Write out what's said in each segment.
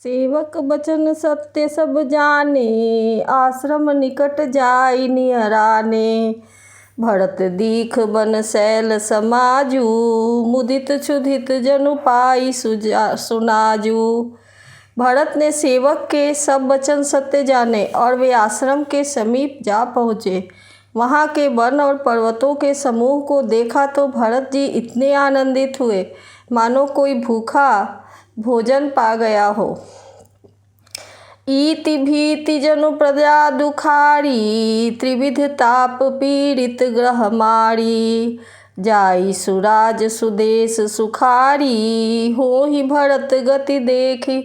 सेवक बचन सत्य सब जाने, आश्रम निकट जाई निहराने। भरत दीख बन शैल समाजू, मुदित क्षुधित जनु पाई सुनाजू। भरत ने सेवक के सब वचन सत्य जाने और वे आश्रम के समीप जा पहुँचे। वहाँ के वन और पर्वतों के समूह को देखा तो भरत जी इतने आनंदित हुए मानो कोई भूखा भोजन पा गया हो। इति भीति जनु प्रजा दुखारी, त्रिविध ताप पीड़ित ग्रह मारी। जाई सुराज सुदेश सुखारी, होहि भरत गति देखी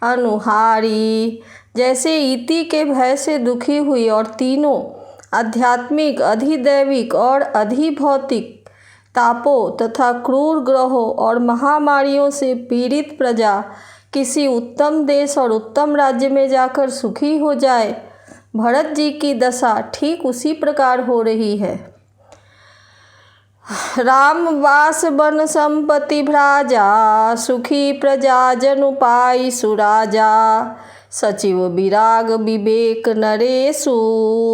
अनुहारी। जैसे इति के भय से दुखी हुई और तीनों आध्यात्मिक, अधिदैविक और अधिभौतिक तापों तथा क्रूर ग्रहों और महामारियों से पीड़ित प्रजा किसी उत्तम देश और उत्तम राज्य में जाकर सुखी हो जाए, भरत जी की दशा ठीक उसी प्रकार हो रही है। राम वास बन संपत्ति भ्राजा, सुखी प्रजा जनु पाई सुराजा। सचिव विराग विवेक नरेशु,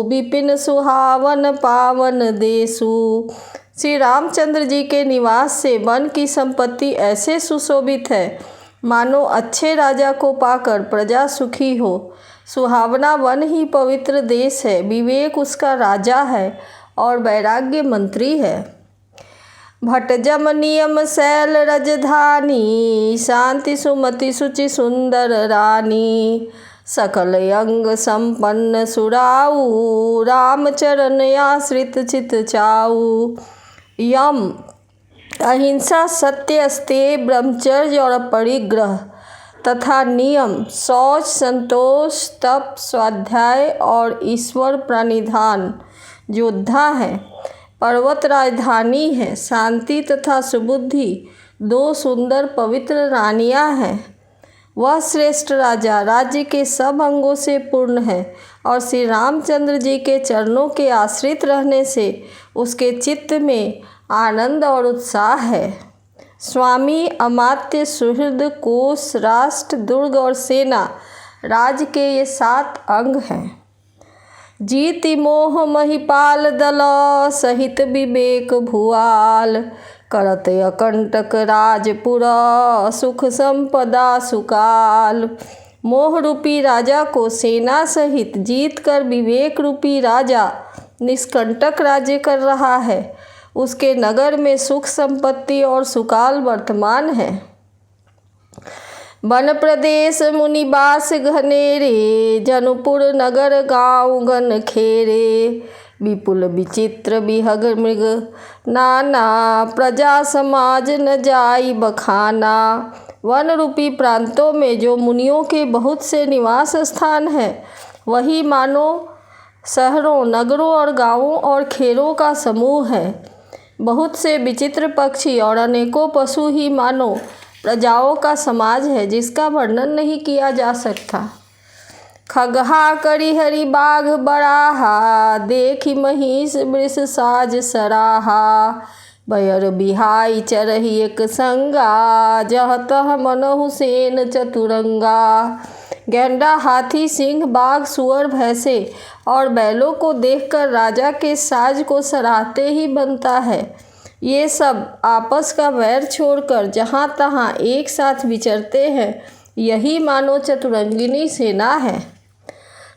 विपिन सुहावन पावन देशु। श्री रामचंद्र जी के निवास से वन की संपत्ति ऐसे सुशोभित है मानो अच्छे राजा को पाकर प्रजा सुखी हो। सुहावना वन ही पवित्र देश है, विवेक उसका राजा है और वैराग्य मंत्री है। भटजम नियम शैल रजधानी, शांति सुमति सुचि सुंदर रानी। सकल अंग संपन्न सुराऊ, रामचरण आश्रित चित चाऊ। यम अहिंसा, सत्य, अस्तेय, ब्रह्मचर्य और परिग्रह तथा नियम, शौच, संतोष, तप, स्वाध्याय और ईश्वर प्रणिधान योद्धा है। पर्वत राजधानी है। शांति तथा सुबुद्धि दो सुंदर पवित्र रानियां हैं। वह श्रेष्ठ राजा राज्य के सब अंगों से पूर्ण है और श्री रामचंद्र जी के चरणों के आश्रित रहने से उसके चित्त में आनंद और उत्साह है। स्वामी, अमात्य, सुहृद, कोश, राष्ट्र, दुर्ग और सेना राज के ये 7 अंग हैं। जीति मोह महिपाल दल, सहित विवेक भुआल। करत अकंटक राजपुर, सुख संपदा सुकाल। मोह रूपी राजा को सेना सहित जीत कर विवेक रूपी राजा निष्कंटक राज्य कर रहा है। उसके नगर में सुख संपत्ति और सुकाल वर्तमान है। वन प्रदेश मुनिवास घनेरे, जनुपुर नगर गाँव गन खेरे। विपुल विचित्र विहग मृग नाना, प्रजा समाज न जाई बखाना। वन रूपी प्रांतों में जो मुनियों के बहुत से निवास स्थान हैं, वही मानो शहरों, नगरों और गाँवों और खेरों का समूह है। बहुत से विचित्र पक्षी और अनेकों पशु ही मानो प्रजाओं का समाज है, जिसका वर्णन नहीं किया जा सकता। खगहा करिहरि बाघ बराहा, देखी महिष वृष साज सराहा। बयर बिहाई चरही एक संगा, जह तह मनहु सेन चतुरंगा। गैंडा, हाथी, सिंह, बाघ, सुअर, भैंसे और बैलों को देखकर राजा के साज को सराहते ही बनता है। ये सब आपस का वैर छोड़कर जहाँ तहाँ एक साथ विचरते हैं, यही मानो चतुरंगिनी सेना है।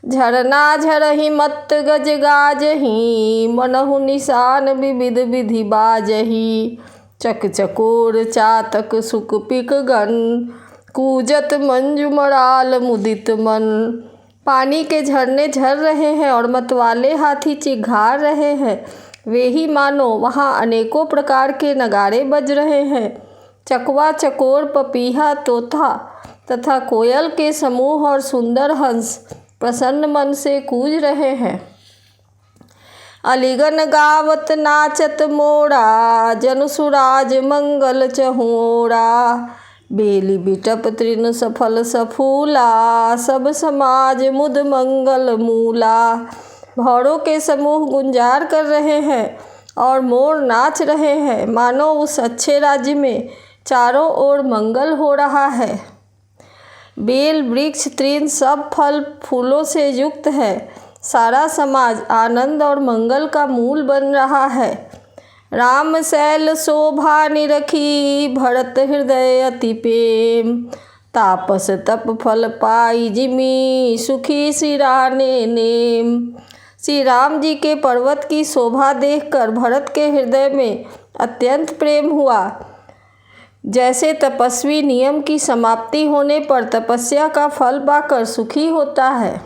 झरना झरहि मत्त गज गाजहि, मनहु निशान विविध विधि बाजहि। चक चकोर चातक सुक पिक गन, कूजत मंजू मराल मुदित मन। पानी के झरने झर रहे हैं और मतवाले हाथी चिघार रहे हैं, वे ही मानो वहाँ अनेकों प्रकार के नगाड़े बज रहे हैं। चकवा, चकोर, पपीहा, तोता तथा कोयल के समूह और सुंदर हंस प्रसन्न मन से कूज रहे हैं। अलिगन गावत नाचत मोरा, जनु सुराज मंगल चहुओरा। बेली बिटप तृण सफल सफूला, सब समाज मुद मंगल मूला। भौरों के समूह गुंजार कर रहे हैं और मोर नाच रहे हैं, मानो उस अच्छे राज्य में चारों ओर मंगल हो रहा है। बेल वृक्ष तृण सब फल फूलों से युक्त है। सारा समाज आनंद और मंगल का मूल बन रहा है। राम शैल शोभा निरखी, भरत हृदय अति प्रेम। तापस तप फल पाई जिमि, सुखी सिराने नेम। श्री राम जी के पर्वत की शोभा देखकर भरत के हृदय में अत्यंत प्रेम हुआ। जैसे तपस्वी नियम की समाप्ति होने पर तपस्या का फल पाकर सुखी होता है।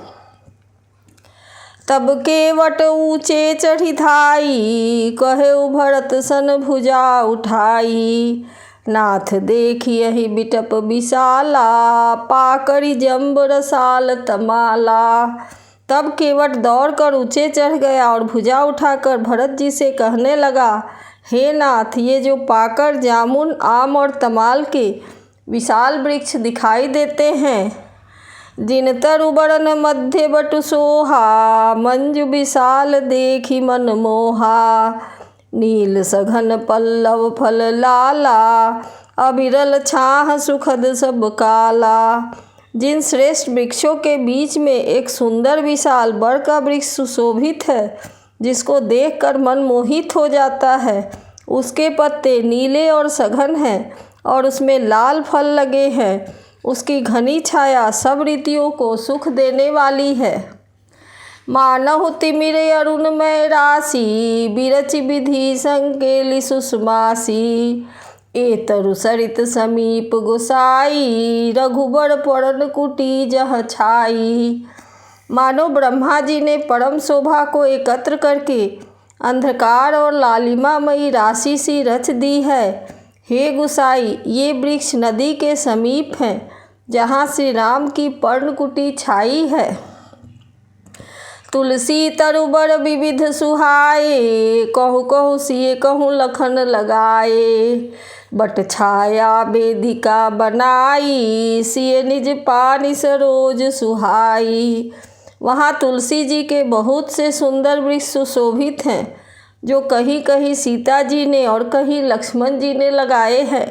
तब केवट ऊंचे चढ़ी धाई, कहे भरत सन भुजा उठाई। नाथ देखियहि बिटप विशाला, पाकरि जम्ब रसाल तमाला। तब केवट दौड़कर ऊंचे चढ़ गया और भुजा उठाकर भरत जी से कहने लगा, हे नाथ, ये जो पाकर जामुन आम और तमाल के विशाल वृक्ष दिखाई देते हैं, जिन तरु बरन मध्य बटु सोहा। मंजु विशाल देखी मन मोहा, नील सघन पल्लव फल लाला। अविरल छाह सुखद सब काला। जिन श्रेष्ठ वृक्षों के बीच में एक सुंदर विशाल बर का वृक्ष सुशोभित है, जिसको देखकर मन मोहित हो जाता है। उसके पत्ते नीले और सघन हैं और उसमें लाल फल लगे हैं। उसकी घनी छाया सब रीतियों को सुख देने वाली है। मानहु तिमिर अरुणमय राशि, बिरचि विधि संकेली सुषमासी। एतरु सरित समीप गोसाई, रघुबर पड़न कुटी जह छाई। मानो ब्रह्मा जी ने परम शोभा को एकत्र करके अंधकार और लालिमामयी राशि सी रच दी है। हे गुसाई, ये वृक्ष नदी के समीप हैं, जहाँ श्री राम की पर्णकुटी छाई है। तुलसी तरुबर विविध सुहाए, कहु कहु सिए कहु लखन लगाए। बट छाया वेदिका बनाई, सिए निज पानी सरोज सुहाई। वहाँ तुलसी जी के बहुत से सुंदर वृक्ष सुशोभित हैं, जो कहीं कहीं सीता जी ने और कहीं लक्ष्मण जी ने लगाए हैं।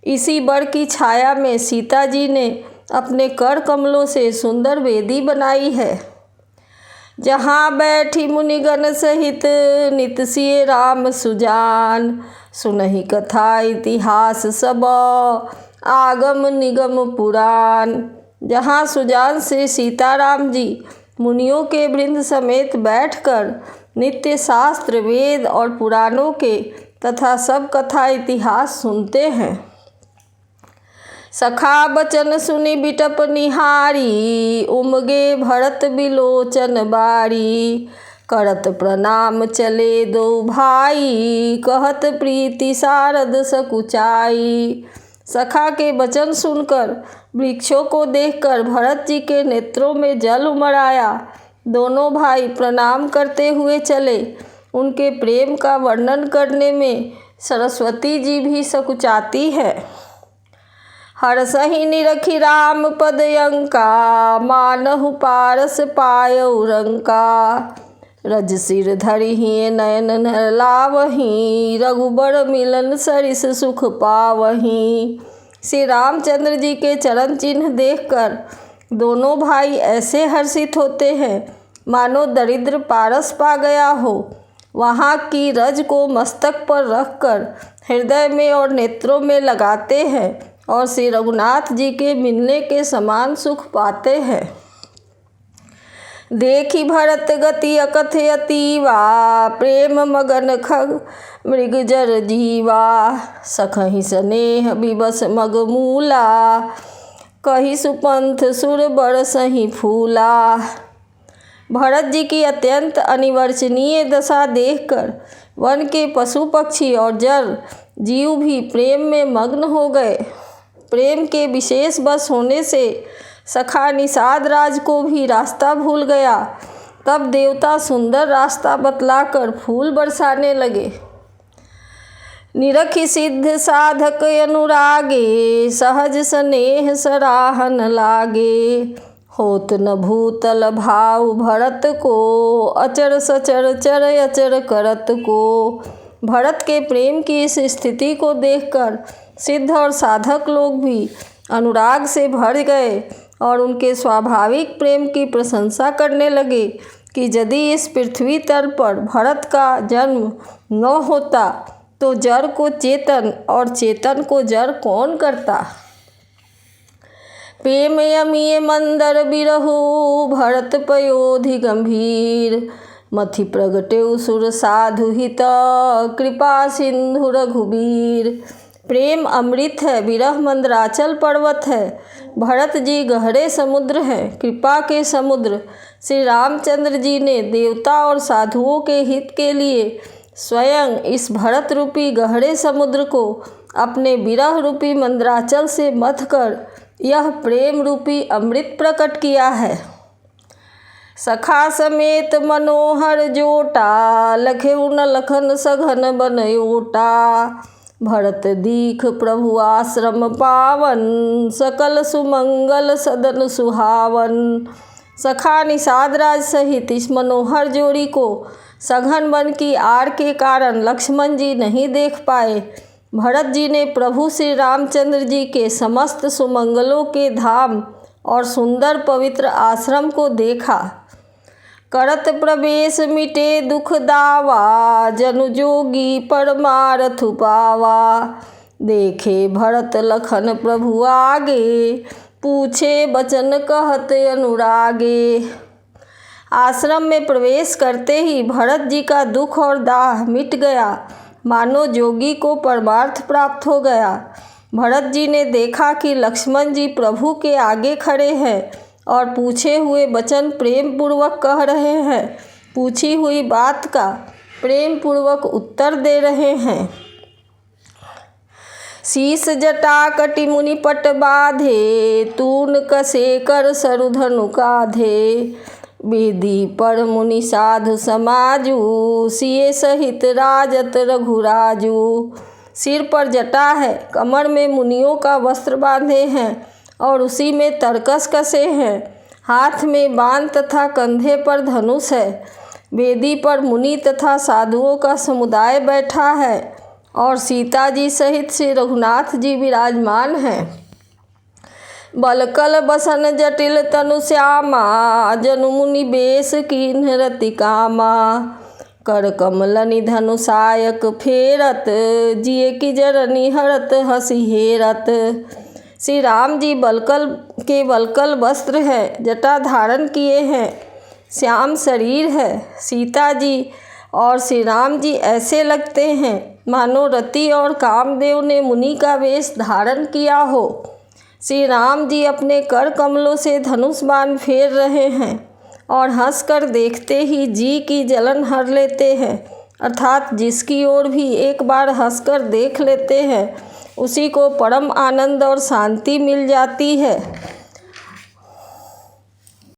इसी बर की छाया में सीता जी ने अपने कर कमलों से सुंदर वेदी बनाई है, जहाँ बैठी मुनिगण सहित नित सिए राम सुजान। सुनहि कथा इतिहास सब, आगम निगम पुराण। जहाँ सुजान से सीताराम जी मुनियों के वृंद समेत बैठकर नित्य शास्त्र वेद और पुराणों के तथा सब कथा इतिहास सुनते हैं। सखा बचन सुनि बिटप निहारी, उमगे भरत बिलोचन बारी। करत प्रणाम चले दो भाई, कहत प्रीति सारद सकुचाई। सखा के वचन सुनकर वृक्षों को देखकर भरत जी के नेत्रों में जल उमड़ आया। दोनों भाई प्रणाम करते हुए चले। उनके प्रेम का वर्णन करने में सरस्वती जी भी सकुचाती है। हरसहि निरखि राम पद अंका, मानहु पारस पायउ रंका। रज सिर धरिहि नयन नर लावहीं, रघुबर मिलन सरिस सुख पावहीं। श्री रामचंद्र जी के चरण चिन्ह देखकर दोनों भाई ऐसे हर्षित होते हैं, मानो दरिद्र पारस पा गया हो। वहाँ की रज को मस्तक पर रखकर हृदय में और नेत्रों में लगाते हैं और श्री रघुनाथ जी के मिलने के समान सुख पाते हैं। देखी भरत गति अकथ अतीवा, प्रेम मगन खग मृग जर जीवा। सखहि स्नेह विवश मग मूला, कही सुपंथ सुर बरसहि फूला। भरत जी की अत्यंत अनिवर्चनीय दशा देखकर वन के पशु पक्षी और जल जीव भी प्रेम में मग्न हो गए। प्रेम के विशेष बस होने से सखा निषाद राज को भी रास्ता भूल गया। तब देवता सुंदर रास्ता बतलाकर फूल बरसाने लगे। निरखि सिद्ध साधक अनुरागे, सहज स्नेह सराहन लागे। होत न भूतल भाव भरत को, अचर सचर चर अचर करत को। भरत के प्रेम की इस स्थिति को देखकर सिद्ध और साधक लोग भी अनुराग से भर गए और उनके स्वाभाविक प्रेम की प्रशंसा करने लगे कि यदि इस पृथ्वी तल पर भरत का जन्म न होता तो जड़ को चेतन और चेतन को जड़ कौन करता। प्रेम यमीय मंदर बिरहु भरत पयोधि गंभीर मथि प्रगटे सुर साधु हित कृपा सिंधु रघुबीर। प्रेम अमृत है, विरह मंदराचल पर्वत है, भरत जी गहरे समुद्र हैं, कृपा के समुद्र। श्री रामचंद्र जी ने देवता और साधुओं के हित के लिए स्वयं इस भरत रूपी गहरे समुद्र को अपने विरह रूपी मंदराचल से मथ कर यह प्रेम रूपी अमृत प्रकट किया है। सखा समेत मनोहर जोटा लखेउ न लखन सघन बनयोटा भरत दीख प्रभु आश्रम पावन सकल सुमंगल सदन सुहावन। सखा निषाद राज सहित इस मनोहर जोड़ी को सघन वन की आड़ के कारण लक्ष्मण जी नहीं देख पाए। भरत जी ने प्रभु श्री रामचंद्र जी के समस्त सुमंगलों के धाम और सुंदर पवित्र आश्रम को देखा। करत प्रवेश मिटे दुख दावा जनु जोगी परमारथ पावा। देखे भरत लखन प्रभु आगे पूछे बचन कहते अनुरागे। आश्रम में प्रवेश करते ही भरत जी का दुख और दाह मिट गया, मानो जोगी को परमार्थ प्राप्त हो गया। भरत जी ने देखा कि लक्ष्मण जी प्रभु के आगे खड़े हैं और पूछे हुए वचन प्रेम पूर्वक कह रहे हैं, पूछी हुई बात का प्रेम पूर्वक उत्तर दे रहे हैं। शीस जटा कटि मुनि पट बाधे तून कसे कर सरु धनु काधे। वेदी पर मुनि साधु समाजू सिए सहित राजत रघुराजू। सिर पर जटा है, कमर में मुनियों का वस्त्र बांधे हैं और उसी में तरकस कसे हैं। हाथ में बाण तथा कंधे पर धनुष है। वेदी पर मुनि तथा साधुओं का समुदाय बैठा है और सीता जी सहित श्री रघुनाथ जी विराजमान हैं। बलकल बसन जटिल तनु श्यामा जनु मुनि बेश कीन्ह रति कामा। कर कमल निधनु सायक फेरत जिए की जरनी हरत हसी हेरत। श्री राम जी बलकल वस्त्र है, जटा धारण किए हैं, श्याम शरीर है। सीता जी और श्री राम जी ऐसे लगते हैं मानो रति और कामदेव ने मुनि का वेश धारण किया हो। श्री राम जी अपने कर कमलों से धनुष बाण फेर रहे हैं और हंसकर देखते ही जी की जलन हर लेते हैं, अर्थात जिसकी ओर भी एक बार हंसकर देख लेते हैं उसी को परम आनंद और शांति मिल जाती है।